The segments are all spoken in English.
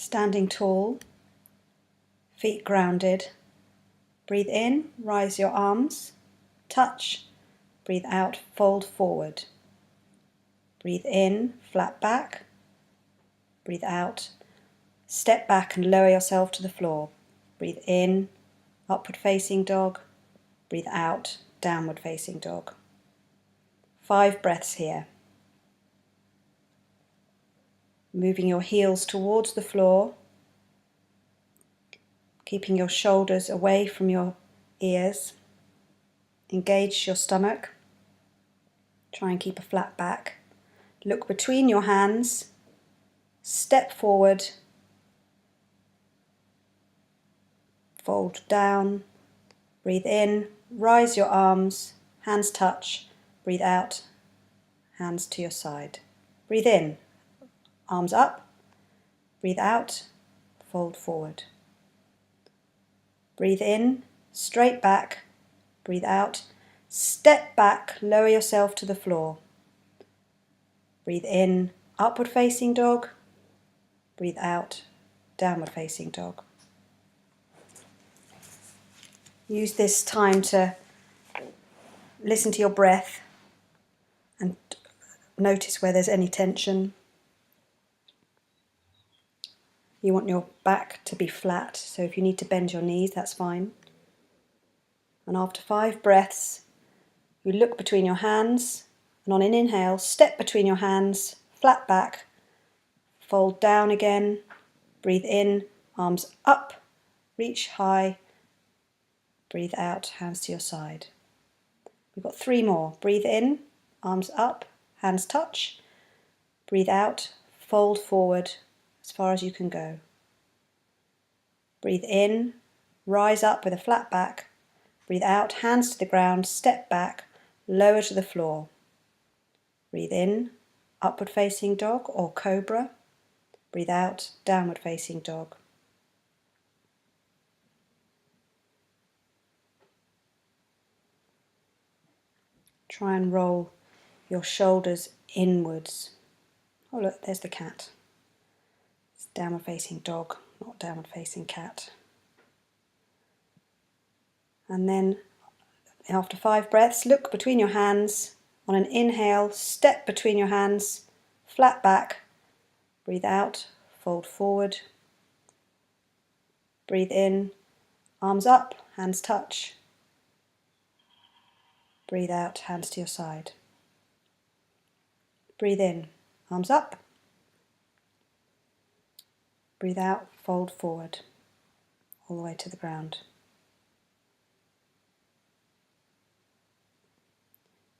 Standing tall, feet grounded. Breathe in, rise your arms, touch. Breathe out, fold forward. Breathe in, flat back. Breathe out, step back and lower yourself to the floor. Breathe in, upward facing dog. Breathe out, downward facing dog. 5 breaths here. Moving your heels towards the floor, keeping your shoulders away from your ears. Engage your stomach. Try and keep a flat back. Look between your hands. Step forward. Fold down. Breathe in. Rise your arms. Hands touch. Breathe out. Hands to your side. Breathe in. Arms up. Breathe out. Fold forward. Breathe in. Straight back. Breathe out. Step back. Lower yourself to the floor. Breathe in. Upward facing dog. Breathe out. Downward facing dog. Use this time to listen to your breath and notice where there's any tension. You want your back to be flat, so if you need to bend your knees, that's fine. And after 5 breaths, you look between your hands, and on an inhale, step between your hands, flat back, fold down again, breathe in, arms up, reach high, breathe out, hands to your side. We've got 3 more. Breathe in, arms up, hands touch, breathe out, fold forward as far as you can go. Breathe in, rise up with a flat back. Breathe out, hands to the ground, step back, lower to the floor. Breathe in, upward facing dog or cobra. Breathe out, downward facing dog. Try and roll your shoulders inwards. Oh look, there's the cat. It's downward facing dog, not downward facing cat. And then after 5 breaths, look between your hands. On an inhale, step between your hands, flat back. Breathe out, fold forward. Breathe in, arms up, hands touch. Breathe out, hands to your side. Breathe in, arms up. Breathe out, fold forward, all the way to the ground.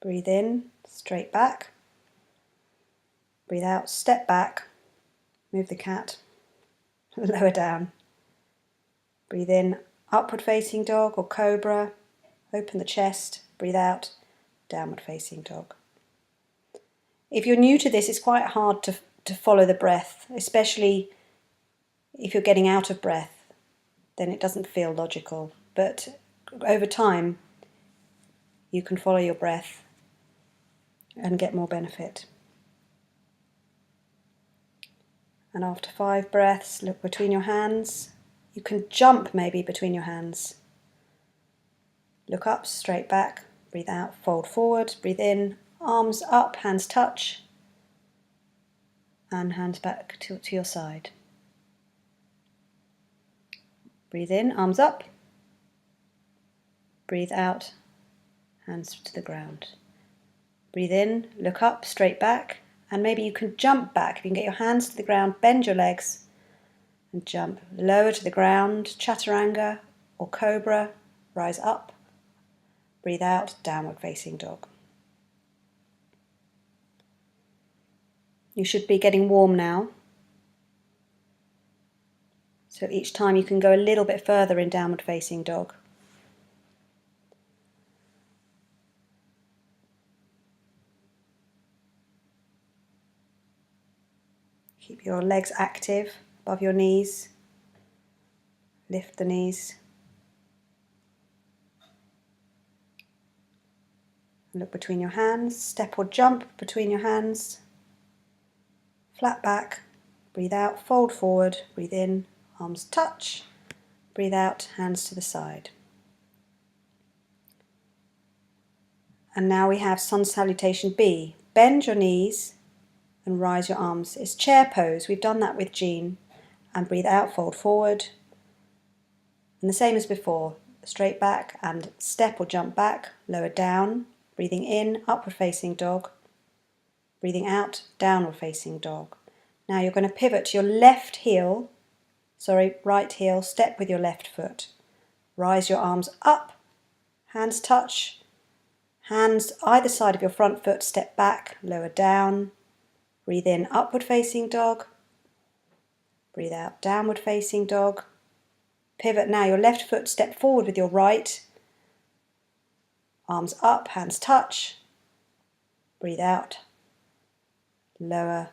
Breathe in, straight back. Breathe out, step back. Move the cat, lower down. Breathe in, upward facing dog or cobra. Open the chest, breathe out, downward facing dog. If you're new to this, it's quite hard to follow the breath, especially if you're getting out of breath, then it doesn't feel logical. But over time, you can follow your breath and get more benefit. And after 5 breaths, look between your hands. You can jump maybe between your hands. Look up, straight back, breathe out, fold forward, breathe in, arms up, hands touch, and hands back to your side. Breathe in, arms up, breathe out, hands to the ground. Breathe in, look up, straight back, and maybe you can jump back. If you can get your hands to the ground, bend your legs and jump. Lower to the ground, chaturanga or cobra, rise up. Breathe out, downward facing dog. You should be getting warm now. So each time you can go a little bit further in downward facing dog. Keep your legs active above your knees. Lift the knees. Look between your hands. Step or jump between your hands. Flat back. breathe out, fold forward, breathe in, arms touch, breathe out, hands to the side. And now we have sun salutation B. Bend your knees and rise your arms. It's chair pose. We've done that with Jean. And breathe out, fold forward. And the same as before, straight back and step or jump back, lower down. Breathing in, upward facing dog. Breathing out, downward facing dog. Now you're going to pivot to your left heel, right heel, step with your left foot. Rise your arms up, hands touch, hands either side of your front foot, step back, lower down. Breathe in, upward facing dog. Breathe out, downward facing dog. Pivot now, your left foot, step forward with your right. Arms up, hands touch. Breathe out. Lower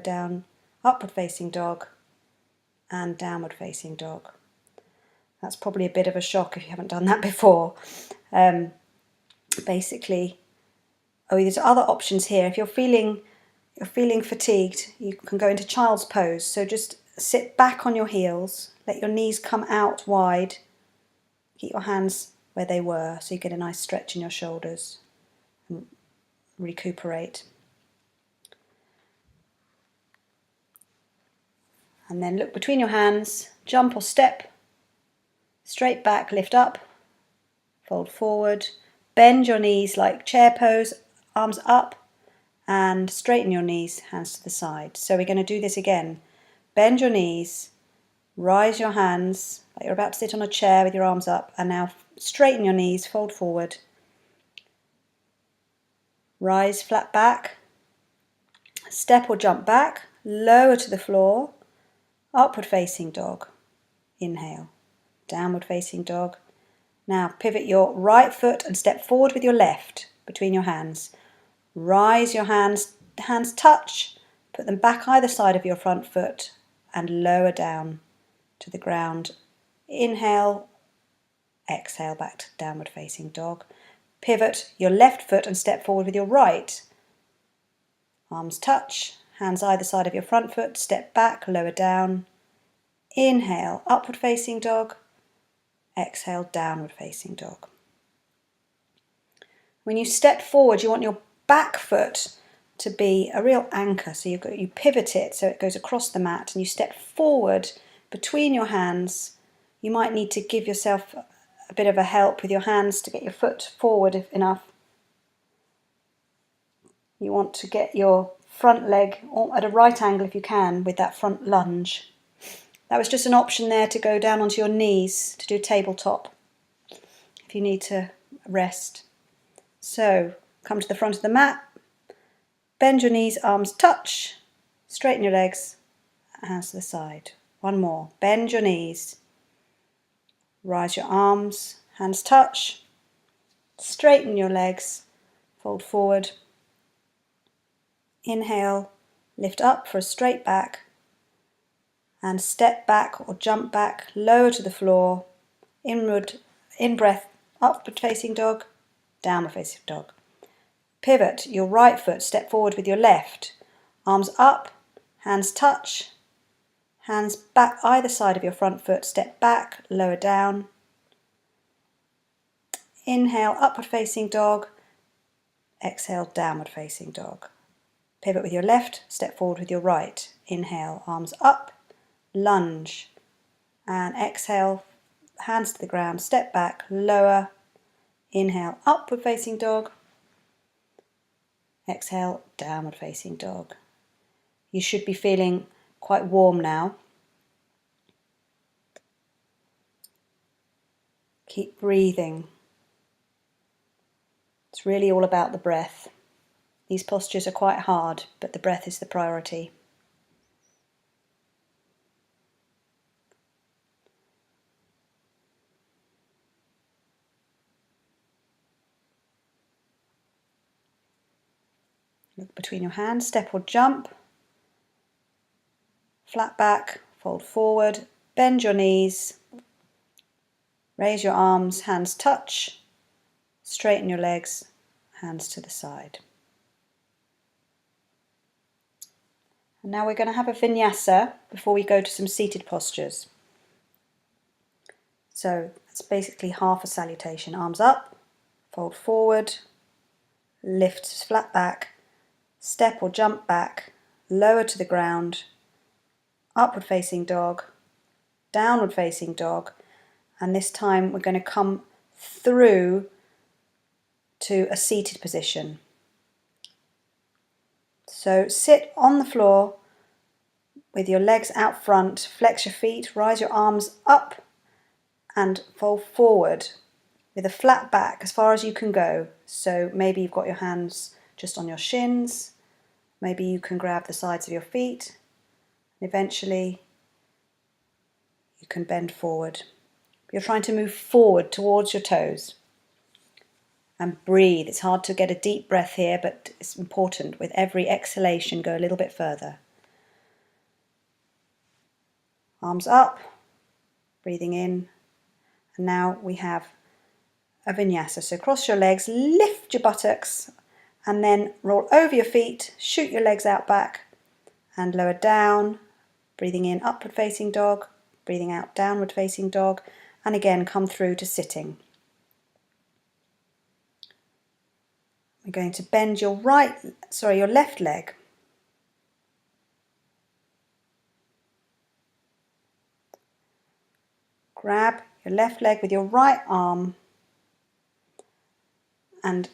down, upward facing dog and downward facing dog. That's probably a bit of a shock if you haven't done that before. Basically, there's other options here. If you're feeling fatigued, you can go into child's pose. So just sit back on your heels, let your knees come out wide, keep your hands where they were so you get a nice stretch in your shoulders and recuperate. And then look between your hands, jump or step, straight back, lift up, fold forward, bend your knees like chair pose, arms up, and straighten your knees, hands to the side. So we're going to do this again. Bend your knees, rise your hands, like you're about to sit on a chair with your arms up, and now straighten your knees, fold forward. Rise flat back, step or jump back, lower to the floor, upward facing dog. Inhale, downward facing dog. Now pivot your right foot and step forward with your left between your hands. Rise your hands, hands touch, put them back either side of your front foot and lower down to the ground. Inhale, exhale back to downward facing dog. Pivot your left foot and step forward with your right. Arms touch, hands either side of your front foot, step back, lower down. Inhale, upward facing dog. Exhale, downward facing dog. When you step forward, you want your back foot to be a real anchor. So you pivot it so it goes across the mat and you step forward between your hands. You might need to give yourself a bit of a help with your hands to get your foot forward enough. You want to get your front leg at a right angle if you can with that front lunge. That was just an option there to go down onto your knees to do tabletop if you need to rest. So come to the front of the mat, bend your knees, arms touch, straighten your legs, hands to the side. One more, bend your knees, rise your arms, hands touch, straighten your legs, fold forward. Inhale, lift up for a straight back and step back or jump back, lower to the floor, inward, in breath, upward facing dog, downward facing dog. Pivot your right foot, step forward with your left, arms up, hands touch, hands back either side of your front foot, step back, lower down. Inhale, upward facing dog, exhale, downward facing dog. Pivot with your left, step forward with your right. Inhale, arms up, lunge, and exhale, hands to the ground, step back, lower. Inhale, upward facing dog. Exhale, downward facing dog. You should be feeling quite warm now. Keep breathing. It's really all about the breath. These postures are quite hard, but the breath is the priority. Look between your hands, step or jump. Flat back, fold forward, bend your knees. Raise your arms, hands touch. Straighten your legs, hands to the side. And now we're going to have a vinyasa before we go to some seated postures. So that's basically half a salutation. Arms up, fold forward, lift flat back, step or jump back, lower to the ground, upward facing dog, downward facing dog, and this time we're going to come through to a seated position. So sit on the floor with your legs out front, flex your feet, rise your arms up and fold forward with a flat back as far as you can go. So maybe you've got your hands just on your shins, maybe you can grab the sides of your feet, and eventually you can bend forward. You're trying to move forward towards your toes. And breathe. It's hard to get a deep breath here, but it's important. With every exhalation, go a little bit further. Arms up, breathing in. And now we have a vinyasa. So cross your legs, lift your buttocks, and then roll over your feet, shoot your legs out back, and lower down. Breathing in, upward facing dog. Breathing out, downward facing dog. And again, come through to sitting. We're going to bend your left leg. Grab your left leg with your right arm and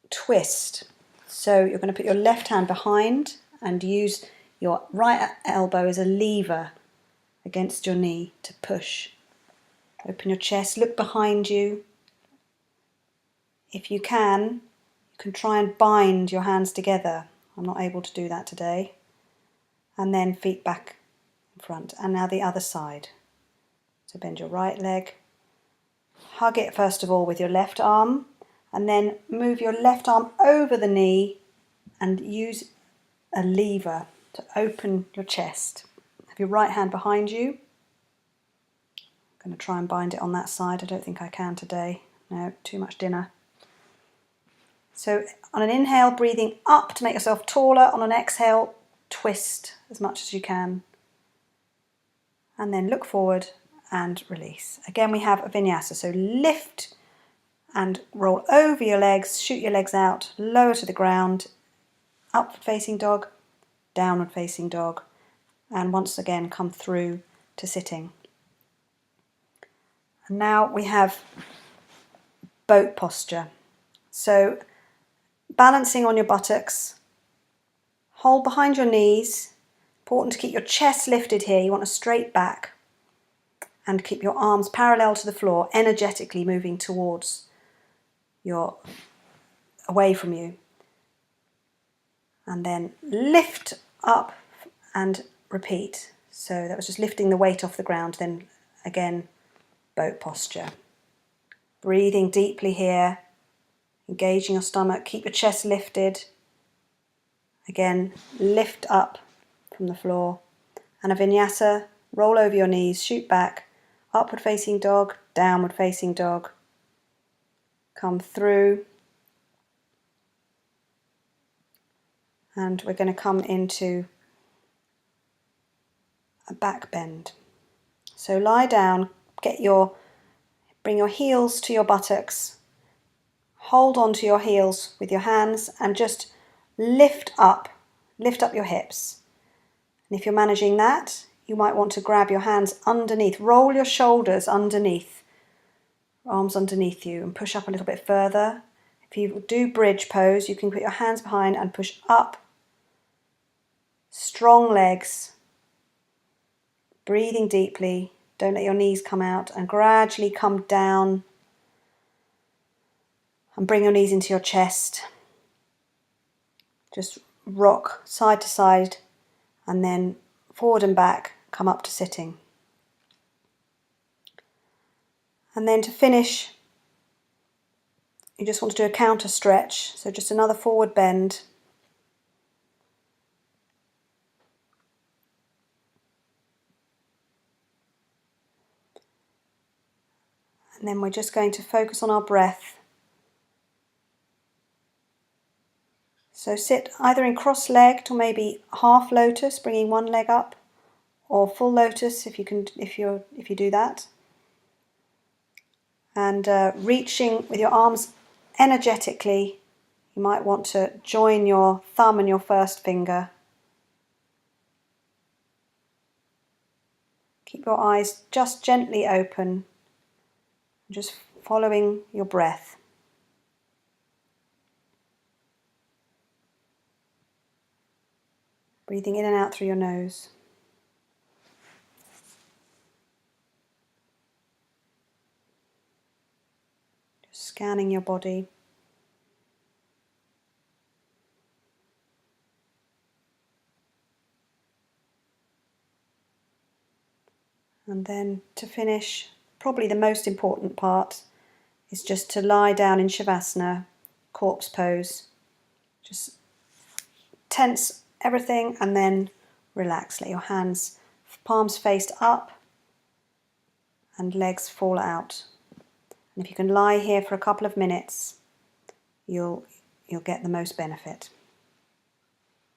twist. So you're going to put your left hand behind and use your right elbow as a lever against your knee to push. Open your chest, look behind you. If you can try and bind your hands together. I'm not able to do that today. And then feet back in front. And now the other side. So bend your right leg. Hug it first of all with your left arm. And then move your left arm over the knee and use a lever to open your chest. Have your right hand behind you. I'm going to try and bind it on that side. I don't think I can today. No, too much dinner. So on an inhale, breathing up to make yourself taller. On an exhale, twist as much as you can. And then look forward and release. Again, we have a vinyasa. So lift and roll over your legs, shoot your legs out, lower to the ground, upward facing dog, downward facing dog, and once again come through to sitting. And now we have boat posture. So balancing on your buttocks, hold behind your knees. Important to keep your chest lifted here. You want a straight back and keep your arms parallel to the floor, energetically moving towards away from you. And then lift up and repeat. So that was just lifting the weight off the ground. Then again, boat posture. Breathing deeply here. Engaging your stomach, keep your chest lifted. Again, lift up from the floor. And a vinyasa, roll over your knees, shoot back, upward facing dog, downward facing dog. Come through. And we're going to come into a back bend. So lie down, bring your heels to your buttocks. Hold on to your heels with your hands and just lift up your hips. And if you're managing that, you might want to grab your hands underneath, roll your shoulders underneath, arms underneath you, and push up a little bit further. If you do bridge pose, you can put your hands behind and push up. Strong legs, breathing deeply, don't let your knees come out, and gradually come down. And bring your knees into your chest. Just rock side to side and then forward and back, come up to sitting. And then to finish, you just want to do a counter stretch. So just another forward bend. And then we're just going to focus on our breath. So sit either in cross-legged or maybe half lotus, bringing one leg up, or full lotus if you do that. And reaching with your arms energetically, you might want to join your thumb and your first finger. Keep your eyes just gently open, just following your breath. Breathing in and out through your nose. Just scanning your body. And then to finish, probably the most important part is just to lie down in Shavasana, corpse pose. Just tense everything and then relax. Let your hands, palms faced up and legs fall out. And if you can lie here for a couple of minutes, you'll get the most benefit.